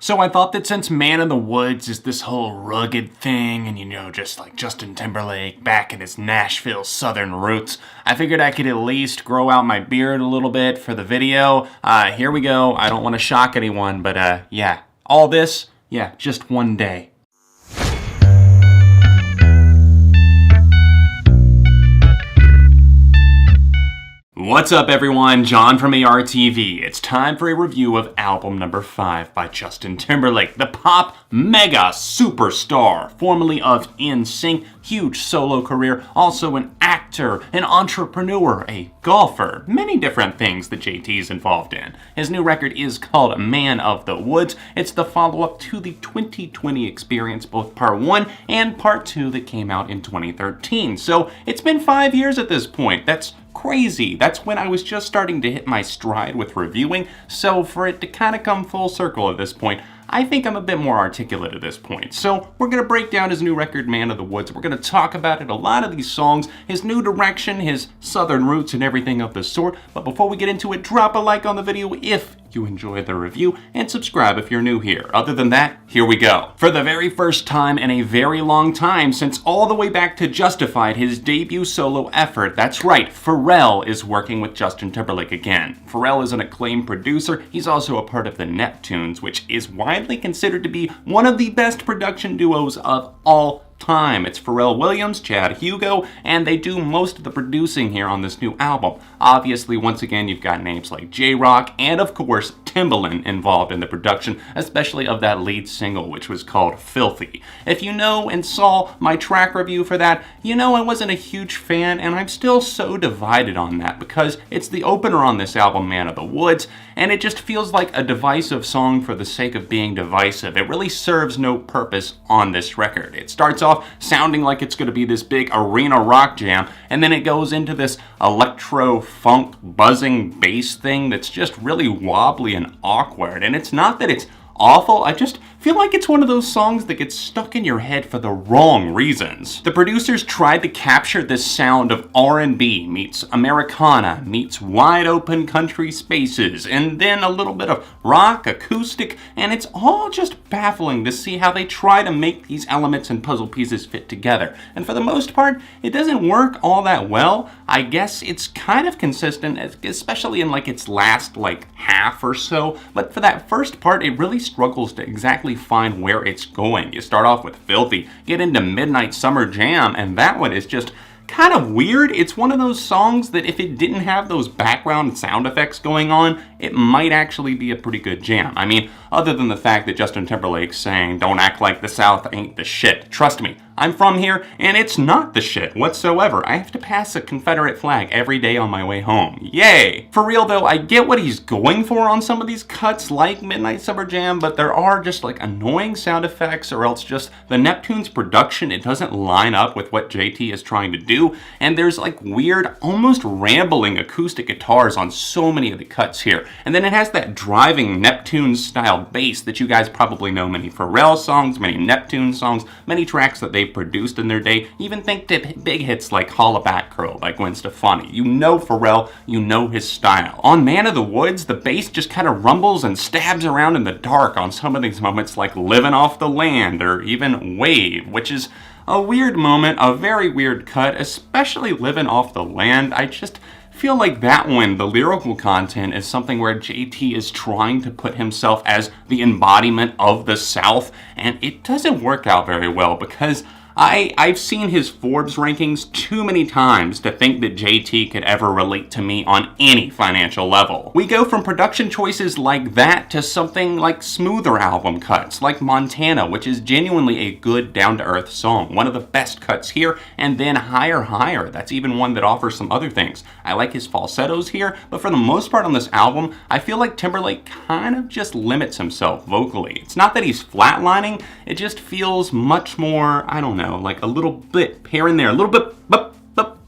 So I thought that since Man in the Woods is this whole rugged thing and just like Justin Timberlake back in his Nashville southern roots, I figured I could at least grow out my beard a little bit for the video. Here we go. I don't want to shock anyone, but yeah, all this, just one day. What's up everyone, John from ARTV. It's time for a review of album number 5 by Justin Timberlake, the pop mega superstar, formerly of NSYNC, huge solo career, also an actor, an entrepreneur, a golfer, many different things that JT's involved in. His new record is called Man of the Woods. It's the follow-up to the 2020 experience, both part 1 and part 2 that came out in 2013. So it's been 5 years at this point. That's crazy. That's when I was just starting to hit my stride with reviewing, so for it to kind of come full circle at this point, I think I'm a bit more articulate at this point. So we're going to break down his new record, Man of the Woods. We're going to talk about it, a lot of these songs, his new direction, his southern roots, and everything of the sort. But before we get into it, drop a like on the video if you enjoyed the review, and subscribe if you're new here. Other than that, here we go. For the very first time in a very long time, since all the way back to Justified, his debut solo effort, that's right, Pharrell is working with Justin Timberlake again. Pharrell is an acclaimed producer. He's also a part of the Neptunes, which is widely considered to be one of the best production duos of all time. It's Pharrell Williams, Chad Hugo, and they do most of the producing here on this new album. Obviously, once again, you've got names like J-Rock and, of course, Timbaland involved in the production, especially of that lead single, which was called Filthy. If you know and saw my track review for that, you know I wasn't a huge fan, and I'm still so divided on that because it's the opener on this album, Man of the Woods, and it just feels like a divisive song for the sake of being divisive. It really serves no purpose on this record. It starts off sounding like it's going to be this big arena rock jam, and then it goes into this electro funk buzzing bass thing that's just really wobbly and awkward. And it's not that it's awful, I just feel like it's one of those songs that gets stuck in your head for the wrong reasons. The producers tried to capture this sound of R&B meets Americana meets wide open country spaces, and then a little bit of rock, acoustic, and it's all just baffling to see how they try to make these elements and puzzle pieces fit together. And for the most part, it doesn't work all that well. I guess it's kind of consistent, especially in like its last half or so, but for that first part, it really struggles to exactly find where it's going. You start off with Filthy, get into Midnight Summer Jam, and that one is just kind of weird. It's one of those songs that if it didn't have those background sound effects going on, it might actually be a pretty good jam. I mean, other than the fact that Justin Timberlake's saying, "Don't act like the South ain't the shit." Trust me, I'm from here, and it's not the shit whatsoever. I have to pass a Confederate flag every day on my way home. Yay! For real though, I get what he's going for on some of these cuts, like Midnight Summer Jam, but there are just annoying sound effects, or else just the Neptunes production, it doesn't line up with what JT is trying to do, and there's weird, almost rambling acoustic guitars on so many of the cuts here. And then it has that driving Neptunes style bass that you guys probably know many Pharrell songs, many Neptune songs, many tracks that they produced in their day. Even think to big hits like Holla Back Girl by Gwen Stefani. You know Pharrell, you know his style. On Man of the Woods, the bass just kind of rumbles and stabs around in the dark on some of these moments like Livin' Off the Land or even Wave, which is a weird moment, a very weird cut, especially Livin' Off the Land. I just feel like that one, the lyrical content, is something where JT is trying to put himself as the embodiment of the South, and it doesn't work out very well because I've seen his Forbes rankings too many times to think that JT could ever relate to me on any financial level. We go from production choices like that to something like smoother album cuts, like Montana, which is genuinely a good down-to-earth song, one of the best cuts here, and then Higher, that's even one that offers some other things. I like his falsettos here, but for the most part on this album, I feel like Timberlake kind of just limits himself vocally. It's not that he's flatlining, it just feels much more, I don't know, like a little bit here and there, a little bit,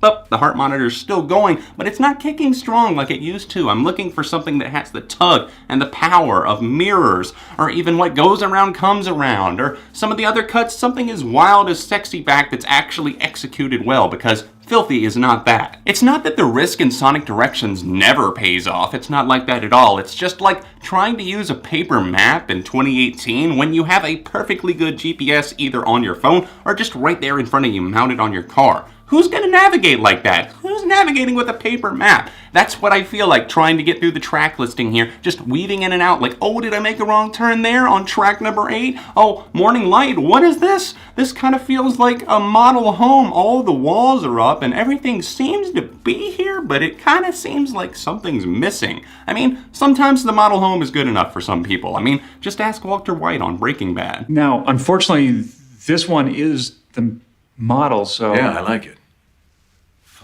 the heart monitor's still going, but it's not kicking strong like it used to. I'm looking for something that has the tug and the power of mirrors, or even what goes around comes around, or some of the other cuts, something as wild as Sexy Back that's actually executed well, because Filthy is not that. It's not that the risk in sonic directions never pays off. It's not like that at all. It's just like trying to use a paper map in 2018 when you have a perfectly good GPS either on your phone or just right there in front of you mounted on your car. Who's gonna navigate like that? Who's navigating with a paper map? That's what I feel like trying to get through the track listing here, just weaving in and out like, oh, did I make a wrong turn there on track number 8? Oh, Morning Light, what is this? This kind of feels like a model home. All the walls are up and everything seems to be here, but it kind of seems like something's missing. I mean, sometimes the model home is good enough for some people. I mean, just ask Walter White on Breaking Bad. Now, unfortunately, this one is the model, so... Yeah, I like it.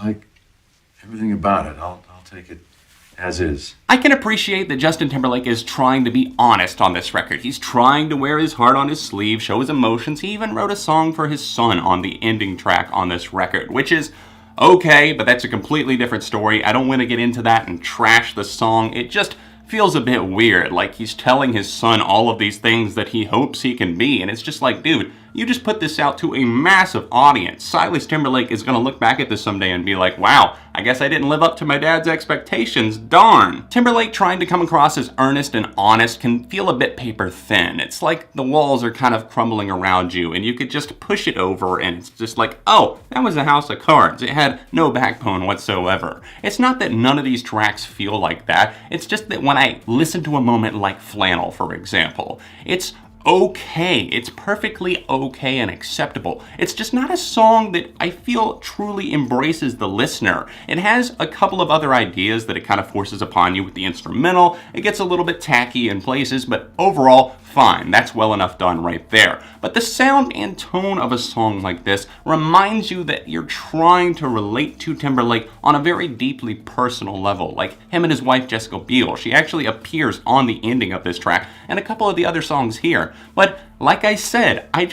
I like everything about it. I'll take it as is. I can appreciate that Justin Timberlake is trying to be honest on this record. He's trying to wear his heart on his sleeve, show his emotions. He even wrote a song for his son on the ending track on this record, which is okay, but that's a completely different story. I don't want to get into that and trash the song. It just feels a bit weird, like he's telling his son all of these things that he hopes he can be, and it's just like, dude, you just put this out to a massive audience. Silas Timberlake is going to look back at this someday and be like, wow, I guess I didn't live up to my dad's expectations, darn. Timberlake trying to come across as earnest and honest can feel a bit paper thin. It's like the walls are kind of crumbling around you and you could just push it over and it's just like, oh, that was a house of cards. It had no backbone whatsoever. It's not that none of these tracks feel like that. It's just that when I listen to a moment like Flannel, for example, it's okay. It's perfectly okay and acceptable. It's just not a song that I feel truly embraces the listener. It has a couple of other ideas that it kind of forces upon you with the instrumental. It gets a little bit tacky in places, but overall, fine. That's well enough done right there. But the sound and tone of a song like this reminds you that you're trying to relate to Timberlake on a very deeply personal level, like him and his wife Jessica Biel. She actually appears on the ending of this track and a couple of the other songs here. But like I said, I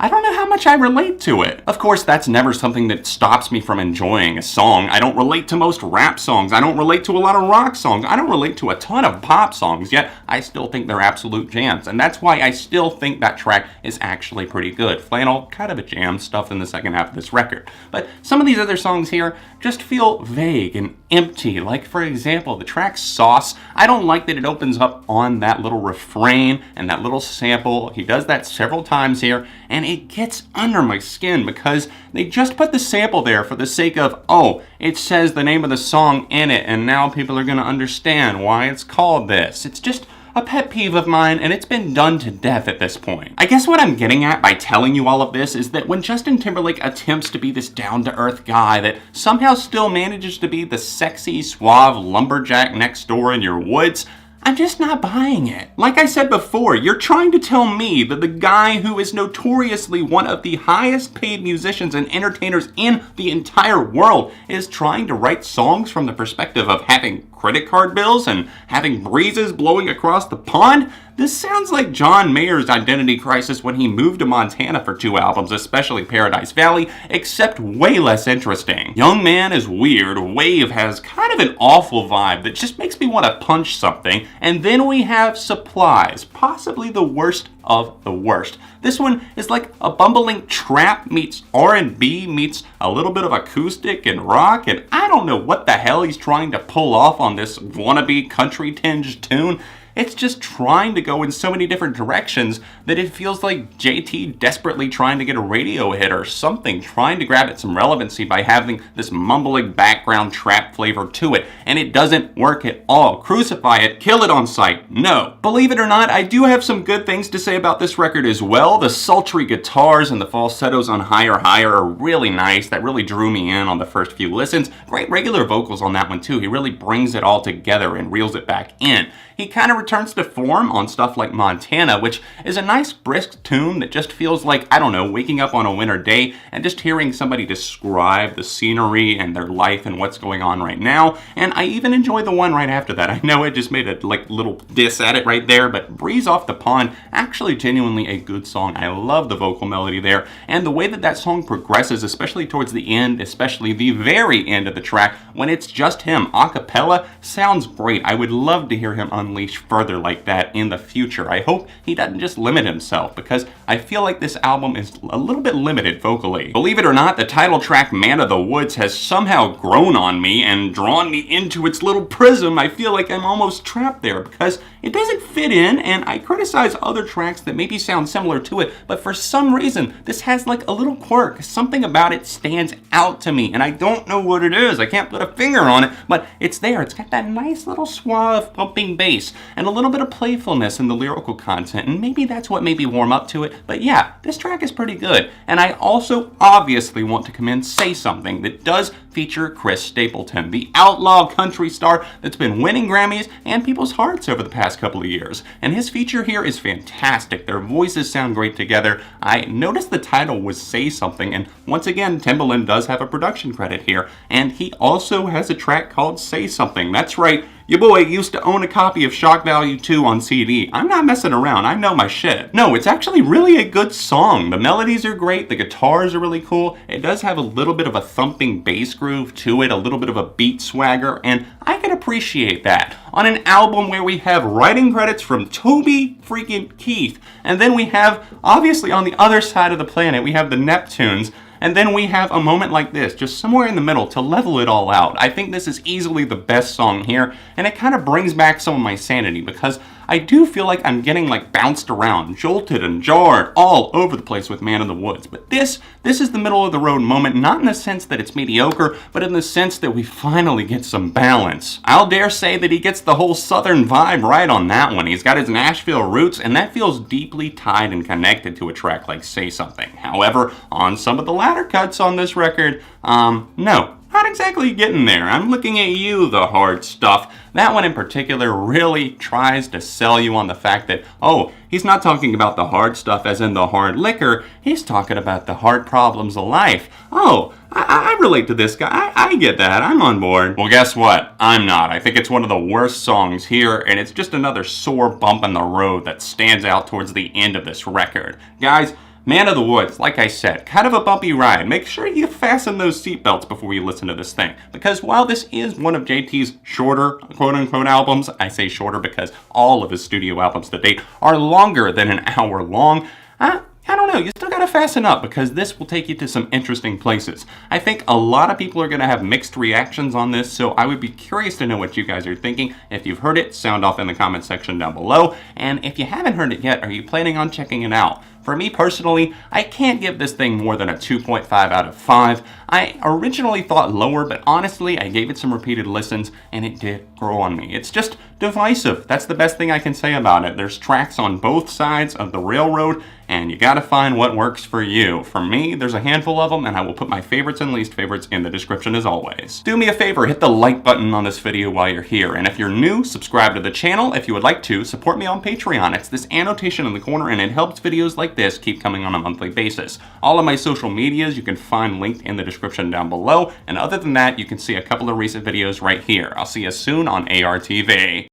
don't know how much I relate to it. Of course, that's never something that stops me from enjoying a song. I don't relate to most rap songs. I don't relate to a lot of rock songs. I don't relate to a ton of pop songs, yet I still think they're absolute jams. And that's why I still think that track is actually pretty good. Flannel, kind of a jam, stuff in the second half of this record. But some of these other songs here just feel vague and empty. Like, for example, the track Sauce. I don't like that it opens up on that little refrain and that little sample. He does that several times here, and it gets under my skin because they just put the sample there for the sake of, oh, it says the name of the song in it, and now people are going to understand why it's called this. It's just a pet peeve of mine, and it's been done to death at this point. I guess what I'm getting at by telling you all of this is that when Justin Timberlake attempts to be this down-to-earth guy that somehow still manages to be the sexy, suave lumberjack next door in your woods, I'm just not buying it. Like I said before, you're trying to tell me that the guy who is notoriously one of the highest paid musicians and entertainers in the entire world is trying to write songs from the perspective of having credit card bills and having breezes blowing across the pond? This sounds like John Mayer's identity crisis when he moved to Montana for 2 albums, especially Paradise Valley, except way less interesting. Young Man is weird, Wave has kind of an awful vibe that just makes me want to punch something, and then we have Supplies, possibly the worst of the worst. This one is like a bumbling trap meets R&B meets a little bit of acoustic and rock, and I don't know what the hell he's trying to pull off on this wannabe country-tinged tune. It's just trying to go in so many different directions that it feels like JT desperately trying to get a radio hit or something, trying to grab at some relevancy by having this mumbling background trap flavor to it, and it doesn't work at all. Crucify it, kill it on sight, no. Believe it or not, I do have some good things to say about this record as well. The sultry guitars and the falsettos on Higher Higher are really nice. That really drew me in on the first few listens. Great regular vocals on that one too. He really brings it all together and reels it back in. He kind of returns to form on stuff like Montana, which is a nice brisk tune that just feels like, I don't know, waking up on a winter day and just hearing somebody describe the scenery and their life and what's going on right now. And I even enjoy the one right after that. I know I just made a little diss at it right there, but Breeze Off the Pond, actually genuinely a good song. I love the vocal melody there, and the way that that song progresses, especially towards the end, especially the very end of the track, when it's just him a cappella, sounds great. I would love to hear him unleash further like that in the future. I hope he doesn't just limit himself, because I feel like this album is a little bit limited vocally. Believe it or not, the title track, Man of the Woods, has somehow grown on me and drawn me into its little prism. I feel like I'm almost trapped there because it doesn't fit in, and I criticize other tracks that maybe sound similar to it, but for some reason, this has like a little quirk. Something about it stands out to me, and I don't know what it is. I can't put a finger on it, but it's there. It's got that nice little suave pumping bass and a little bit of playfulness in the lyrical content, and maybe that's what made me warm up to it. But yeah, this track is pretty good. And I also obviously want to commend Say Something, that does feature Chris Stapleton, the outlaw country star that's been winning Grammys and people's hearts over the past couple of years. And his feature here is fantastic. Their voices sound great together. I noticed the title was Say Something, and once again, Timbaland does have a production credit here, and he also has a track called Say Something. That's right. Your boy used to own a copy of Shock Value 2 on CD. I'm not messing around, I know my shit. No, it's actually really a good song. The melodies are great, the guitars are really cool. It does have a little bit of a thumping bass groove to it, a little bit of a beat swagger, and I can appreciate that. On an album where we have writing credits from Toby freaking Keith, and then we have, obviously on the other side of the planet, we have the Neptunes, and then we have a moment like this, just somewhere in the middle to level it all out. I think this is easily the best song here, and it kind of brings back some of my sanity because I do feel like I'm getting like bounced around, jolted and jarred all over the place with Man in the Woods. But this is the middle of the road moment, not in the sense that it's mediocre, but in the sense that we finally get some balance. I'll dare say that he gets the whole southern vibe right on that one. He's got his Nashville roots, and that feels deeply tied and connected to a track like Say Something. However, on some of the latter cuts on this record, no. Not exactly getting there. I'm looking at you, the hard stuff. That one in particular really tries to sell you on the fact that, oh, he's not talking about the hard stuff as in the hard liquor. He's talking about the hard problems of life. Oh, I relate to this guy. I get that. I'm on board. Well, guess what? I'm not. I think it's one of the worst songs here, and it's just another sore bump in the road that stands out towards the end of this record. Guys, Man of the Woods, like I said, kind of a bumpy ride. Make sure you fasten those seatbelts before you listen to this thing. Because while this is one of JT's shorter, quote-unquote, albums, I say shorter because all of his studio albums to date are longer than an hour long, I don't know, you still gotta fasten up because this will take you to some interesting places. I think a lot of people are gonna have mixed reactions on this, so I would be curious to know what you guys are thinking. If you've heard it, sound off in the comment section down below. And if you haven't heard it yet, are you planning on checking it out? For me personally, I can't give this thing more than a 2.5 out of 5. I originally thought lower, but honestly, I gave it some repeated listens, and it did grow on me. It's just divisive. That's the best thing I can say about it. There's tracks on both sides of the railroad, and you gotta find what works for you. For me, there's a handful of them, and I will put my favorites and least favorites in the description as always. Do me a favor, hit the like button on this video while you're here, and if you're new, subscribe to the channel. If you would like to, support me on Patreon. It's this annotation in the corner, and it helps videos like this keep coming on a monthly basis. All of my social medias you can find linked in the description down below, and other than that, you can see a couple of recent videos right here. I'll see you soon on ARTV.